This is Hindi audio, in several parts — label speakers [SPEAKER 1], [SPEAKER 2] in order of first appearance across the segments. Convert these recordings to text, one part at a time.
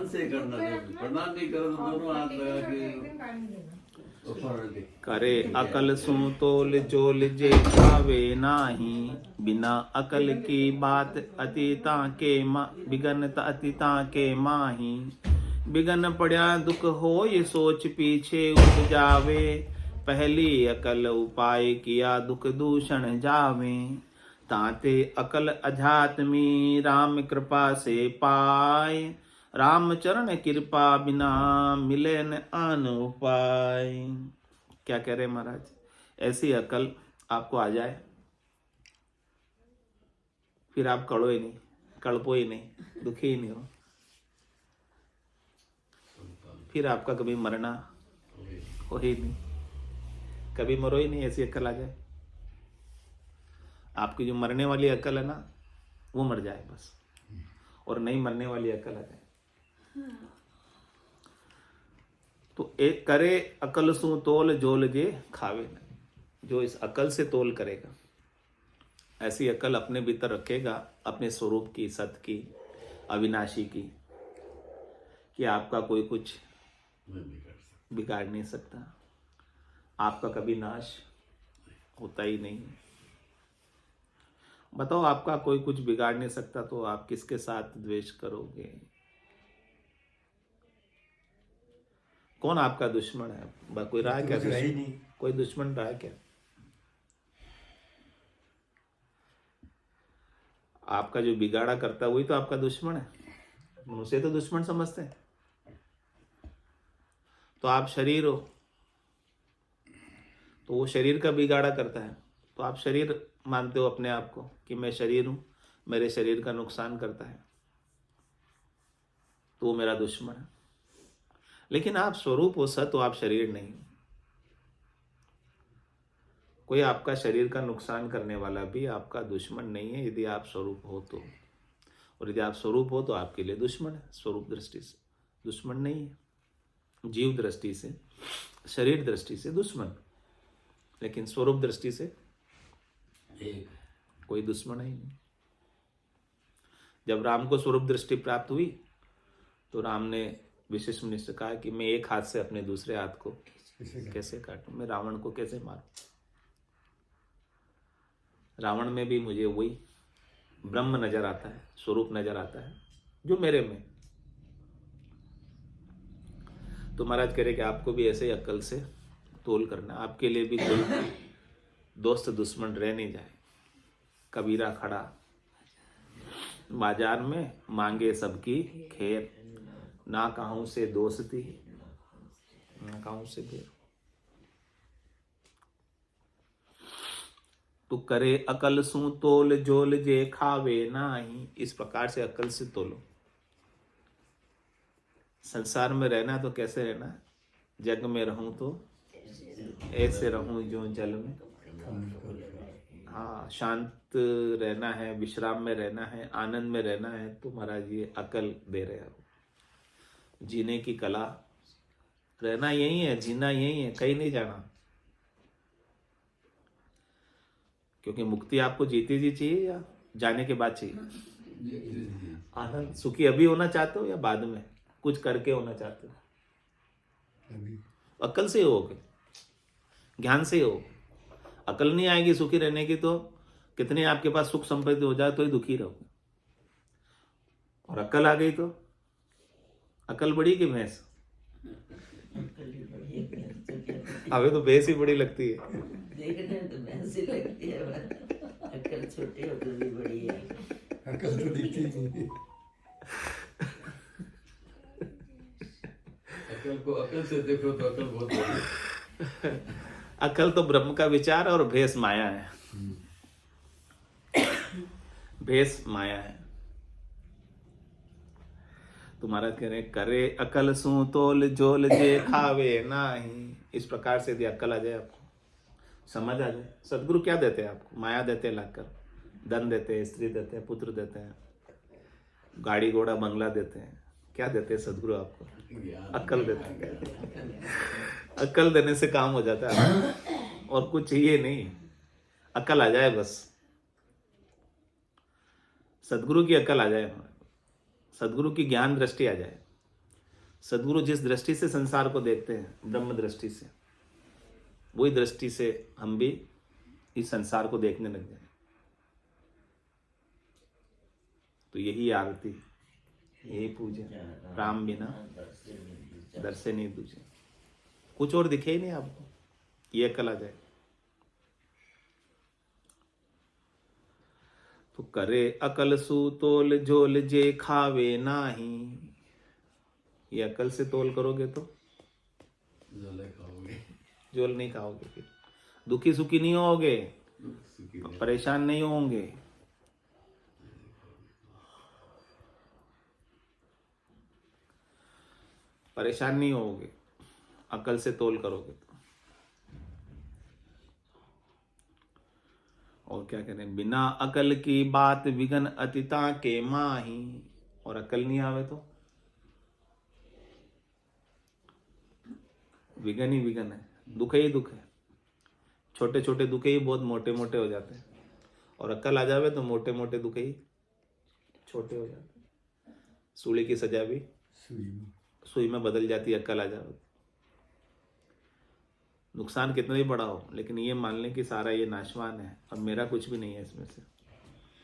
[SPEAKER 1] मन से करना चाहिए। प्रणाम नहीं करो तो दोनों हाथ लगा के
[SPEAKER 2] करे अकल सु तोल जोल जे खावे नाही, बिना अकल की बात अतीता के बिगन अतीता के माही। बिगन पड़या दुख हो ये सोच पीछे उठ जावे, पहली अकल उपाय किया दुख दूषण जावे। ताते अकल अध्यात्मी राम कृपा से पाए, राम चरण कृपा बिना मिले न आन उपाय। क्या कह रहे महाराज, ऐसी अकल आपको आ जाए, फिर आप कड़ो ही नहीं, कड़पो ही नहीं, दुखी ही नहीं हो, फिर आपका कभी मरना हो ही नहीं, कभी मरो ही नहीं, ऐसी अकल आ जाए। आपकी जो मरने वाली अकल है ना, वो मर जाए बस, और नहीं मरने वाली अकल आ जाए। तो एक करे अकल सु तोल जोल जे खावे नहीं, जो इस अकल से तोल करेगा, ऐसी अकल अपने भीतर रखेगा, अपने स्वरूप की, सत की, अविनाशी की, कि आपका कोई कुछ बिगाड़ नहीं सकता, आपका कभी नाश होता ही नहीं। बताओ, आपका कोई कुछ बिगाड़ नहीं सकता तो आप किसके साथ द्वेष करोगे? कौन आपका दुश्मन है? कोई रहा है क्या? कोई दुश्मन रहा है क्या? आपका जो बिगाड़ा करता है वही तो आपका दुश्मन है, उसे तो दुश्मन समझते हैं। तो आप शरीर हो, तो वो शरीर का बिगाड़ा करता है, तो आप शरीर मानते हो अपने आप को कि मैं शरीर हूं, मेरे शरीर का नुकसान करता है, तो वो मेरा दुश्मन है। लेकिन आप स्वरूप हो सत, तो आप शरीर नहीं। कोई आपका शरीर का नुकसान करने वाला भी आपका दुश्मन नहीं है, यदि आप स्वरूप हो तो। और यदि आप स्वरूप हो तो आपके लिए दुश्मन है, स्वरूप दृष्टि से दुश्मन नहीं है। जीव दृष्टि से, शरीर दृष्टि से दुश्मन, लेकिन स्वरूप दृष्टि से कोई दुश्मन ही नहीं। जब राम को स्वरूप दृष्टि प्राप्त हुई तो राम ने विशिष्ट मुनि से कहा कि मैं एक हाथ से अपने दूसरे हाथ को कैसे काटूं, मैं रावण को कैसे मारूं। रावण में भी मुझे वही ब्रह्म नजर आता है, स्वरूप नजर आता है जो मेरे में। तो महाराज कह रहे कि आपको भी ऐसे ही अक्ल से तोल करना, आपके लिए भी कोई दोस्त दुश्मन रह नहीं जाए। कबीरा खड़ा बाजार में, मांगे सबकी खैर, ना कहूं से दोस्ती ना कहूं से बैर। तो करे अकल सु तोल जोल जे खावे नाही, इस प्रकार से अकल से तोलो। संसार में रहना तो कैसे रहना? जग में रहूं तो ऐसे रहूं जो जल में। हाँ, शांत रहना है, विश्राम में रहना है, आनंद में रहना है, तो महाराज ये अकल दे रहे हो। जीने की कला, रहना यही है, जीना यही है, कहीं नहीं जाना। क्योंकि मुक्ति आपको जीते जी चाहिए या जाने के बाद चाहिए? आनंद सुखी अभी होना चाहते हो या बाद में कुछ करके होना चाहते हो? अकल से होगे, ज्ञान से हो। अकल नहीं आएगी सुखी रहने की तो कितने आपके पास सुख संपत्ति हो जाए तो ही दुखी रहोगे। और अकल आ गई तो अकल बड़ी कि भैंस? हमें तो भैंस ही बड़ी लगती है।
[SPEAKER 3] देखने में तो भैंस ही लगती है, अकल छोटी हो तो भी बड़ी है।
[SPEAKER 4] अकल तो दिखती नहीं।
[SPEAKER 1] अकल को अकल से देखो तो अकल बहुत बड़ी है।
[SPEAKER 2] अकल तो ब्रह्म का विचार है और भैंस माया है। भैंस माया है। तुम्हारा कह रहे करे अकल सु तोल जोल जे खावे नाही, इस प्रकार से यदि अकल आ जाए, आपको समझ आ जाए, सदगुरु क्या देते हैं आपको? माया देते हैं लाकर, धन देते हैं, स्त्री देते हैं, पुत्र देते हैं, गाड़ी घोड़ा बंगला देते हैं। क्या देते हैं सदगुरु आपको? अकल देते हैं। अकल देने से काम हो जाता है, और कुछ चाहिए नहीं, अकल आ जाए बस। सदगुरु की अकल आ जाए, सदगुरु की ज्ञान दृष्टि आ जाए, सदगुरु जिस दृष्टि से संसार को देखते हैं, ब्रह्म दृष्टि से, वही दृष्टि से हम भी इस संसार को देखने लग जाए। तो यही आरती, यही पूजा, राम बिना दर्शन नहीं दूजे। कुछ और दिखे ही नहीं आपको, ये अकल आ जाए। तो करे अकल सु तोल झोल जे खावे नाही। ये अकल से तोल करोगे तो
[SPEAKER 1] झोले खाओगे,
[SPEAKER 2] झोल नहीं खाओगे, फिर दुखी सुखी नहीं होगे,
[SPEAKER 1] सुखी रहे।
[SPEAKER 2] परेशान नहीं होंगे। परेशान नहीं होगे अकल से तोल करोगे तो। और क्या कह रहे हैं, बिना अकल की बात विघन अतिता के माही। और अकल नहीं आवे तो विघन ही विघन है, दुख ही दुख है। छोटे छोटे दुख ही बहुत मोटे मोटे हो जाते हैं, और अकल आ जावे तो मोटे मोटे दुख ही छोटे हो जाते हैं। सूली की सजा भी सुई में बदल जाती है, अकल आ जावे। नुकसान कितना ही बड़ा हो, लेकिन ये मान लें कि सारा ये नाशवान है और मेरा कुछ भी नहीं है इसमें से।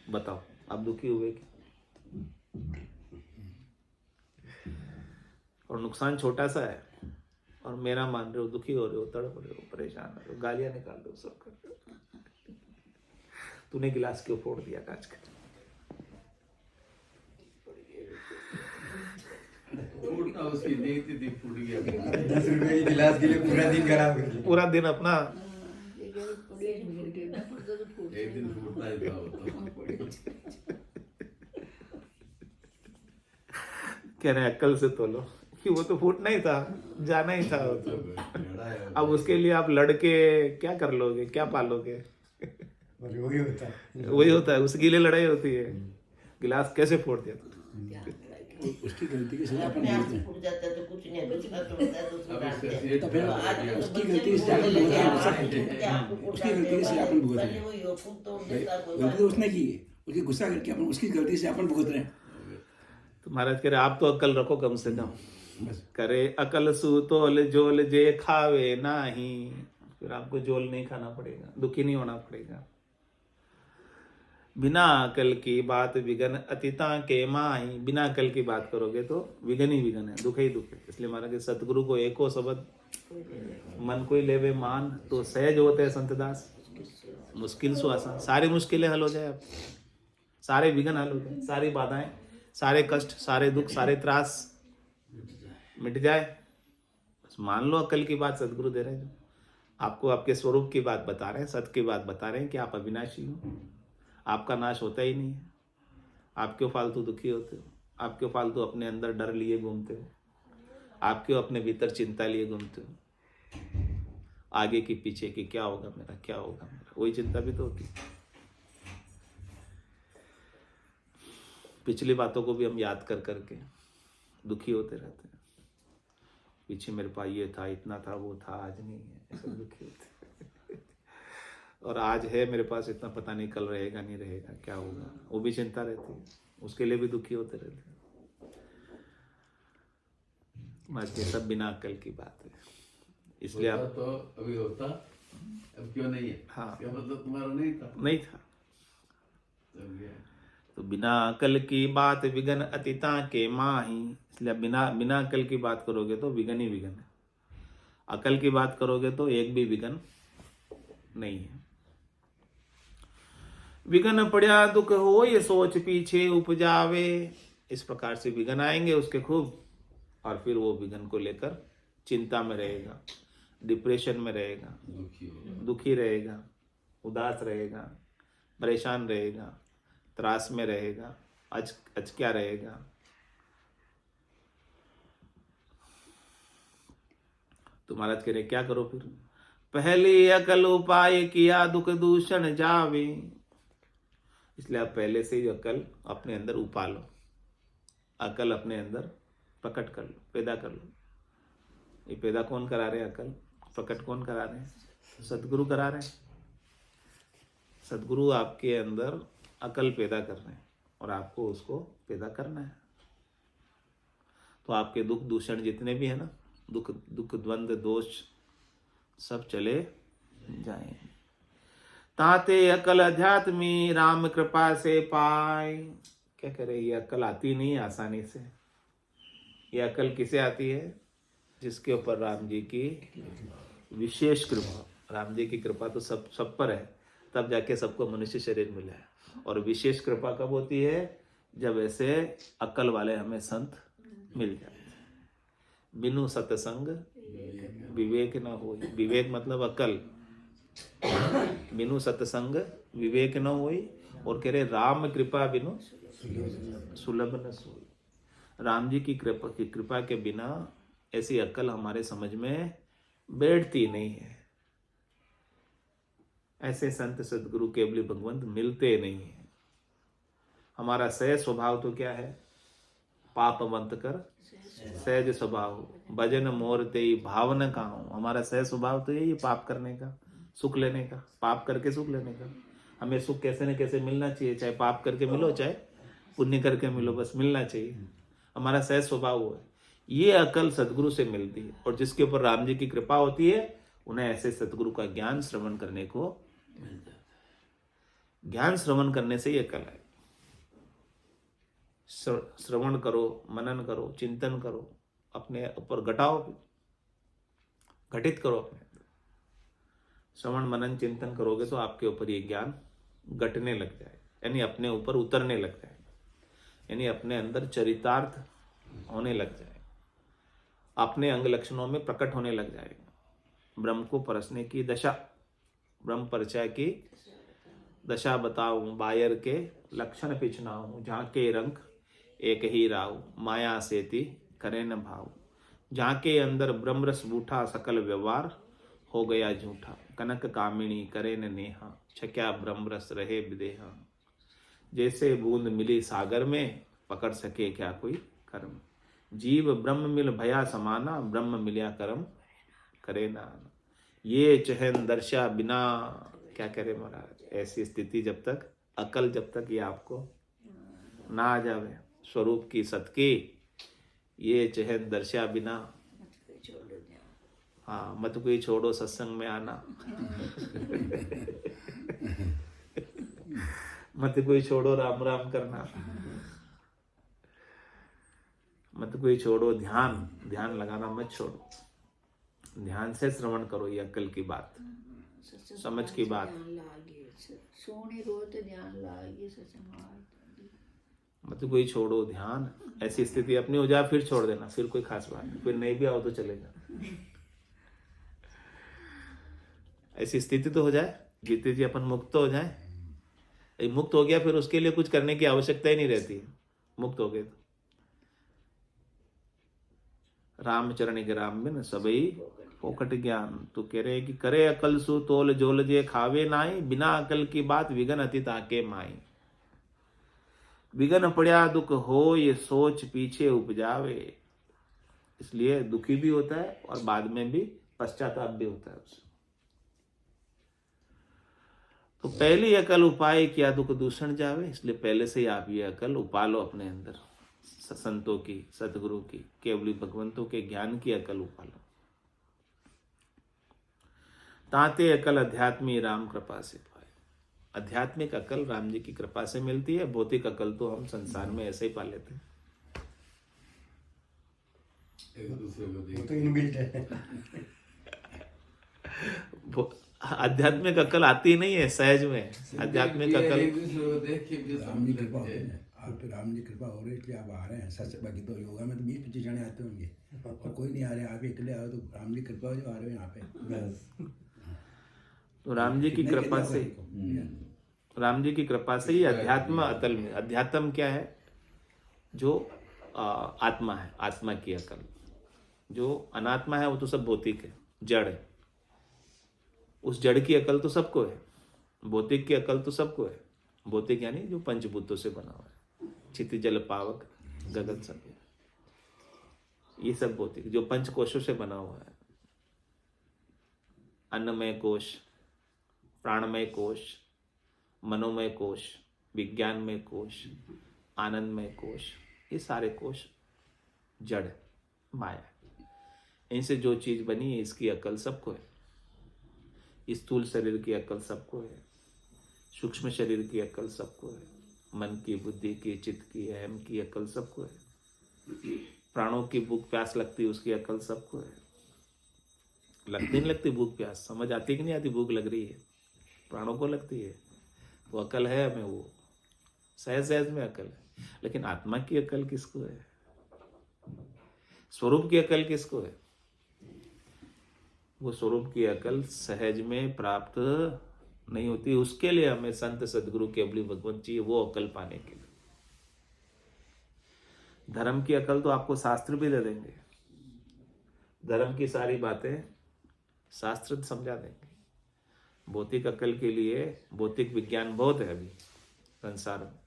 [SPEAKER 2] बताओ आप दुखी हुए कि? और नुकसान छोटा सा है और मेरा मान रहे हो, दुखी हो रहे हो, तड़प रहे हो, परेशान हो रहे हो, गालियां निकाल रहे हो, सब कर रहे हो। तूने गिलास क्यों फोड़ दिया कांच का?
[SPEAKER 1] फूटना उसकी नीति थी, फूट गया।
[SPEAKER 4] 10 रुपए की गिलास के लिए पूरा दिन खराब कर दिया।
[SPEAKER 2] पूरा दिन अपना
[SPEAKER 1] एक दिन फूटना ही था वो तो।
[SPEAKER 2] कह रहे हैं अक्ल से तोलो कि वो तो फूटना ही था, जाना ही था वो तो। अब उसके लिए आप लड़के क्या कर लोगे, क्या पालोगे?
[SPEAKER 4] और वही होता है।
[SPEAKER 2] वही होता है, उसके लिए लड़ाई होती है। गिलास कैसे फोड़ दिया तू?
[SPEAKER 5] उसकी गलती की सजा अपन
[SPEAKER 3] अपने आप
[SPEAKER 5] भुगतते
[SPEAKER 3] से
[SPEAKER 5] हैं।
[SPEAKER 3] फूट जाता है तो कुछ नहीं, दूसरा तोड़ता है, दूसरा
[SPEAKER 1] अब
[SPEAKER 3] डालते
[SPEAKER 1] इसका
[SPEAKER 3] हैं।
[SPEAKER 1] सेठ
[SPEAKER 5] तो फिर
[SPEAKER 3] आज तो
[SPEAKER 5] उसकी
[SPEAKER 3] बच्चे
[SPEAKER 5] गलती से
[SPEAKER 3] फूटने
[SPEAKER 5] अपन
[SPEAKER 3] लगे,
[SPEAKER 5] भुगतना
[SPEAKER 3] आप
[SPEAKER 5] है।
[SPEAKER 3] फूट के आपको फूट
[SPEAKER 5] उसकी
[SPEAKER 3] डालते
[SPEAKER 5] गलती से
[SPEAKER 3] हैं।
[SPEAKER 5] अपन भुगत रहे
[SPEAKER 3] पहले
[SPEAKER 5] हैं।
[SPEAKER 3] वही हो, फूट तोड़ देता, कोई
[SPEAKER 5] गलती
[SPEAKER 3] बात
[SPEAKER 5] तो उसने की है, उसकी गुस्सा करके अपन उसकी गलती से अपन भुगत रहे हैं।
[SPEAKER 2] तो महाराज कह रहे आप तो अक्ल रखो कम से कम।
[SPEAKER 5] बस
[SPEAKER 2] करे अकल सु तोल झोल जे खावे नाही। फिर आपको झोल नहीं खाना पड़ेगा, दुखी नहीं होना पड़ेगा। बिना अकल की बात विघन अतिता के माही। बिना अकल की बात करोगे तो विघन ही विघन है, दुख ही दुख है। इसलिए महाराज के सतगुरु को एको शब्द मन को ही लेवे मान, तो सहज होते हैं संतदास। मुश्किल सु आसान, सारी मुश्किलें हल हो जाए, आप सारे विघन हल हो जाए, सारी बाधाएं, सारे कष्ट, सारे दुख, सारे त्रास मिट जाए। बस मान लो अकल की बात सदगुरु दे रहे हैं, जो आपको आपके स्वरूप की बात बता रहे हैं, सत्य की बात बता रहे हैं कि आप अविनाशी हो, आपका नाश होता ही नहीं है। आप क्यों फालतू दुखी होते हो? आप क्यों फालतू अपने अंदर डर लिए घूमते हो? आप क्यों अपने भीतर चिंता लिए घूमते हो? आगे की पीछे की, क्या होगा मेरा, क्या होगा मेरा, वही चिंता भी तो होती है। पिछली बातों को भी हम याद कर करके दुखी होते रहते हैं। पीछे मेरे पास ये था, इतना था, वो था, आज नहीं है, ऐसे दुखी होते हैं। और आज है मेरे पास इतना, पता नहीं कल रहेगा नहीं रहेगा, क्या होगा, वो भी चिंता रहती है, उसके लिए भी दुखी होते रहते हैं। बाकी सब बिना अक्ल की बात है। इसलिए
[SPEAKER 1] होता
[SPEAKER 2] आप
[SPEAKER 1] तो अभी होता, अब क्यों नहीं है?
[SPEAKER 2] हाँ।
[SPEAKER 1] क्या मतलब तुम्हारा नहीं था?
[SPEAKER 2] नहीं था।
[SPEAKER 1] सब गया।
[SPEAKER 2] तो बिना अकल की बात विघन अतिता के माही। इसलिए बिना अकल की बात करोगे तो विघन ही विघन है। अकल की बात करोगे तो एक भी विघन नहीं है। विघन पड़ा दुख हो ये सोच पीछे उपजावे। इस प्रकार से विघन आएंगे उसके खूब, और फिर वो विघन को लेकर चिंता में रहेगा, डिप्रेशन में रहेगा,
[SPEAKER 1] दुखी हो।
[SPEAKER 2] दुखी रहेगा, उदास रहेगा, परेशान रहेगा, त्रास में रहेगा, अचक्या रहेगा। तो महाराज कह रहे क्या करो फिर? पहले अकल उपाय किया दुख दूषण जावे। इसलिए आप पहले से ही अकल अपने अंदर उपा लो, अकल अपने अंदर प्रकट कर लो, पैदा कर लो। ये पैदा कौन करा रहे हैं? अकल प्रकट कौन करा रहे हैं? सदगुरु करा रहे हैं। सदगुरु आपके अंदर अकल पैदा कर रहे हैं और आपको उसको पैदा करना है। तो आपके दुख दूषण जितने भी है ना, दुख दुख द्वंद्व दोष सब चले जाएंगे। ताते अकल अध्यात्मी राम कृपा से पाए। क्या करे, ये अकल आती नहीं है आसानी से। ये अकल किसे आती है? जिसके ऊपर राम जी की विशेष कृपा। राम जी की कृपा तो सब पर है, तब जाके सबको मनुष्य शरीर मिला है। और विशेष कृपा कब होती है? जब ऐसे अकल वाले हमें संत मिल जाते हैं। बिनु सत्संग विवेक न हो। विवेक मतलब अकल। बिनु सत्संग विवेक न होई। और कह रहे राम कृपा बिनु सुलभ न सोई। राम जी की कृपा के बिना ऐसी अकल हमारे समझ में बैठती नहीं है। ऐसे संत सदगुरु केवली भगवंत मिलते नहीं है। हमारा सहज स्वभाव तो क्या है? पापवंत कर सहज स्वभाव, भजन मोर तेई भावन काहू। हमारा सहज स्वभाव तो यही है, पाप करने का, सुख लेने का, पाप करके सुख लेने का। हमें सुख कैसे न कैसे मिलना चाहिए, चाहे पाप करके मिलो चाहे पुण्य करके मिलो, बस मिलना चाहिए। हमारा सहज स्वभाव वो है। ये अकल सदगुरु से मिलती है। और जिसके ऊपर राम जी की कृपा होती है, उन्हें ऐसे सदगुरु का ज्ञान श्रवण करने को मिल जाता है। ज्ञान श्रवण करने से ये अकल है। श्रवण करो, मनन करो, चिंतन करो, अपने ऊपर घटाओ, घटित करो अपने। श्रवण मनन चिंतन करोगे तो आपके ऊपर ये ज्ञान घटने लग जाए, यानी अपने ऊपर उतरने लग जाए, यानी अपने अंदर चरितार्थ होने लग जाए, अपने अंग लक्षणों में प्रकट होने लग जाएगा। ब्रह्म को परसने की दशा, ब्रह्म परिचय की दशा बताऊं, बायर के लक्षण पिछनाऊं, झांके रंग एक ही राव, माया सेती करे न भाव। झांके अंदर ब्रह्म रस बूठा, सकल व्यवहार हो गया झूठा। कनक कामिनी करे न नेहा, छक्या ब्रह्म रस रहे विदेहा। जैसे बूंद मिली सागर में, पकड़ सके क्या कोई कर्म। जीव ब्रह्म मिल भया समाना, ब्रह्म मिलिया कर्म करे ना। ये चहन दर्शा बिना, क्या करे महाराज, ऐसी स्थिति जब तक अकल, जब तक ये आपको ना आ जावे स्वरूप की सतकी, ये चहन दर्शा बिना, हाँ मत कोई छोड़ो सत्संग में आना। मत कोई छोड़ो राम राम करना, मत कोई छोड़ो ध्यान लगाना मत छोड़ो। ध्यान से श्रवण करो ये अक्ल की बात, समझ की बात।
[SPEAKER 6] सोने रोते ध्यान लागे सत्संग।
[SPEAKER 2] मत कोई छोड़ो ध्यान। ऐसी स्थिति अपनी हो जाए फिर छोड़ देना, फिर कोई खास बात नहीं, फिर नहीं भी आओ तो चलेगा। ऐसी स्थिति तो हो जाए जीते जी अपन मुक्त हो जाए। मुक्त हो गया फिर उसके लिए कुछ करने की आवश्यकता ही नहीं रहती। मुक्त हो गए तो रामचरण ग्राम में न सबई फोकट ज्ञान। तो कह रहे कि करे अकल सु तोल जोल जे खावे नाई, बिना अकल की बात विघन अति ताके माई। विघन पड़ा दुख हो ये सोच पीछे उपजावे। इसलिए दुखी भी होता है और बाद में भी पश्चाताप भी होता है उसे। तो पहली अकल उपाय किया दुख दूषण जावे। इसलिए पहले से ही आप ये अकल उपालो अपने अंदर, संतों की, सतगुरु की, केवली भगवंतों के ज्ञान की अकल उपालो। ताते अकल अध्यात्मी राम कृपा से पाए। आध्यात्मिक अकल राम जी की कृपा से मिलती है। भौतिक अकल तो हम संसार में ऐसे ही पा लेते हैं।
[SPEAKER 1] एक दूसरे को
[SPEAKER 4] वो
[SPEAKER 1] देख
[SPEAKER 4] तो इनबिल्ट है।
[SPEAKER 2] आध्यात्मिक अकल आती नहीं है सहज में। आध्यात्मिक अकल
[SPEAKER 1] एक दूसरे को देख के भी
[SPEAKER 5] राम जी
[SPEAKER 1] समझ
[SPEAKER 5] कृपा हो
[SPEAKER 1] लेते
[SPEAKER 5] रही
[SPEAKER 1] हैं।
[SPEAKER 5] है, आप पे राम जी कृपा हो रही है इसलिए आप आ रहे हैं। सच बाकी तो योगा में तो 20-25 जने आते होंगे और कोई नहीं आ रहे, आप अकेले आओ तो राम जी कृपा हो जो आ रहे हैं यहाँ पे।
[SPEAKER 4] बस
[SPEAKER 2] तो राम जी की
[SPEAKER 5] कितना
[SPEAKER 2] कृपा
[SPEAKER 5] कितना
[SPEAKER 2] से,
[SPEAKER 5] होगा।
[SPEAKER 2] राम जी की कृपा से ही अध्यात्म अतल में। अध्यात्म क्या है? जो आत्मा है, आत्मा की अकल। जो अनात्मा है वो तो सब भौतिक है, जड़ है। उस जड़ की अकल तो सबको है, भौतिक की अकल तो सबको है। भौतिक यानी जो पंचभूतों से बना हुआ है, क्षिति जल पावक गगन सब, ये सब भौतिक। जो पंच कोशों से बना हुआ है, अन्नमय कोश, प्राणमय कोश, मनोमय कोश, विज्ञानमय कोश, आनंदमय कोश, ये सारे कोश जड़ माया, इनसे जो चीज बनी है इसकी अकल सबको है। इस स्थूल शरीर की अकल सबको है, सूक्ष्म शरीर की अकल सबको है, मन की, बुद्धि की, चित्त की, अहम की अकल सबको है। प्राणों की भूख प्यास लगती है उसकी अकल सबको है। लगती नहीं लगती भूख प्यास, समझ आती कि नहीं आती भूख लग रही है, प्राणों को लगती है, वो अकल है हमें, वो सहज सहज में अकल है। लेकिन आत्मा की अकल किसको है? स्वरूप की अकल किसको है? वो स्वरूप की अकल सहज में प्राप्त नहीं होती, उसके लिए हमें संत सदगुरु केवली भगवत चाहिए, वो अकल पाने के लिए। धर्म की अकल तो आपको शास्त्र भी दे देंगे, धर्म की सारी बातें शास्त्र समझा देंगे। भौतिक अकल के लिए भौतिक विज्ञान बहुत है अभी संसार में,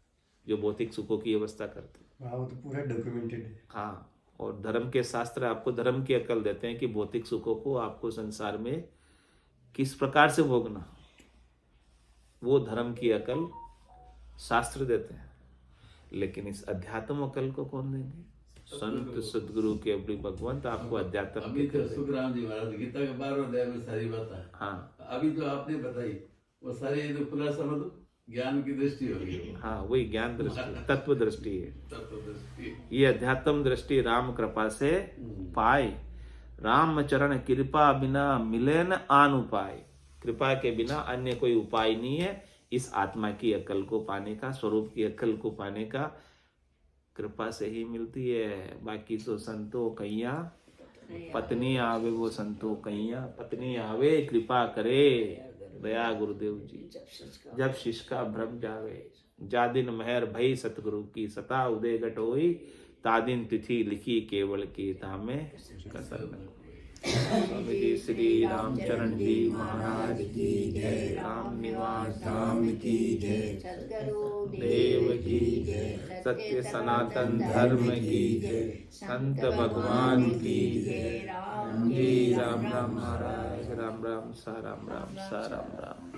[SPEAKER 2] जो भौतिक सुखों की व्यवस्था करते हैं।
[SPEAKER 4] वो तो पूरा डॉक्यूमेंटेड है।
[SPEAKER 2] हाँ, और धर्म के शास्त्र आपको धर्म की अकल देते हैं कि भौतिक सुखों को आपको संसार में किस प्रकार से भोगना, वो धर्म की अकल शास्त्र देते हैं। लेकिन इस अध्यात्म अकल को कौन देंगे? संत सदगुरु के अपनी भगवंत आपको अध्यात्म
[SPEAKER 1] अभी तो सुखराम जी महाराज गीता के 12वें अध्याय में सारी बात है।
[SPEAKER 2] हाँ,
[SPEAKER 1] अभी जो आपने बताई वो सारी जो खुलासा मतलब ज्ञान की दृष्टि होगी वो।
[SPEAKER 2] हाँ, वही ज्ञान दृष्टि, तत्व दृष्टि है।
[SPEAKER 1] तत्व दृष्टि।
[SPEAKER 2] ये अध्यात्म दृष्टि राम कृपा से पाए, राम चरण कृपा बिना मिले न आन उपाय। कृपा के बिना अन्य कोई उपाय नहीं है इस आत्मा की अकल को पाने का, स्वरूप की अकल को पाने का। कृपा से ही मिलती है। बाकी तो संतो कैया पत्नी आवे, वो संतो कैया पत्नी आवे, कृपा करे दया गुरुदेव जी। जब शिष्य का भ्रम जावे, जा दिन मेहर भई सतगुरु की, सता उदय घट होई, तादिन तिथि लिखी केवल की, तामे कसर न कोई। स्वामी जी श्री रामचरण जी महाराज की जय, राम निवास धाम की जय,
[SPEAKER 6] सद्गुरु
[SPEAKER 2] देव की जय, सत्य सनातन धर्म की जय, संत भगवान की जय। जी राम राम महाराज, राम राम सा राम राम सा राम राम।